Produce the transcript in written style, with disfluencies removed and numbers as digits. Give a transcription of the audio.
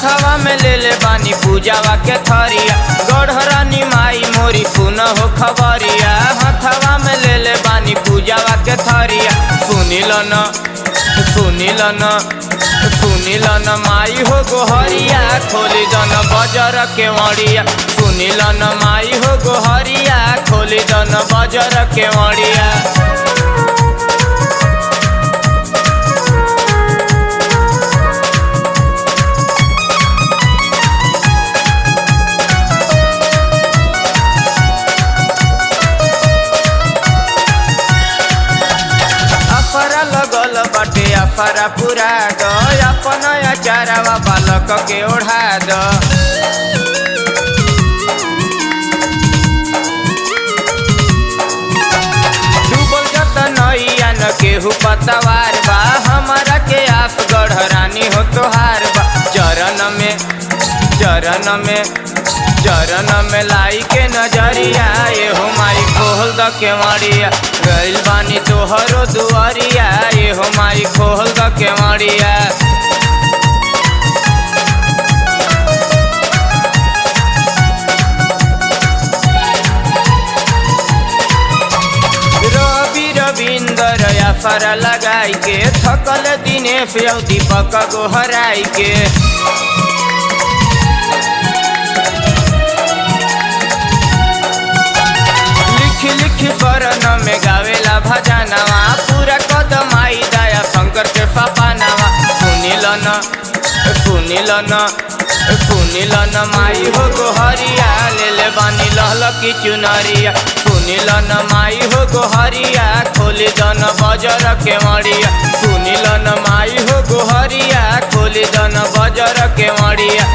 हाथवा में ले ले बानी पूजावा के थरिया, गढ़रानी माई मोरी सुन हो खबरिया। हाथवा में ले ले बानी पूजावा के थरिया, सुनिल न माई हो गोहरिया, खोली दन बजर के मड़िया। सुनिल न माई हो गोहरिया, खोली दन बजर के मड़िया। अफरा लगल बाटे अफरा पुरा द, अपन अचारवा बालक के ओढ़ा द। डूबल जत नैया न केहू पतवार बा, हमारा के आस गढ़रानी हो तोहार बा। चरण में लाई के नजरिया, ये हो माई खोल द के मड़िया। गइल बानी तोहरो दुआरिया, ये हो माई खोल द के मड़िया। रविंदर अफरा लगाई के, थकल दिनेश यौ दीपक गोहराई के। लिख शरण में गावेला भजनवा, पूरा कदमाई दया शंकर के सपनावा। सुनिल न माई हो गोहरिया, ले ले बानी लहल की चुनरिया। सुनिल न माई हो गोहरिया, खोली दन बजर के मड़िया। सुनिल न माई हो गोहरिया, खोली दन बजर के मड़िया।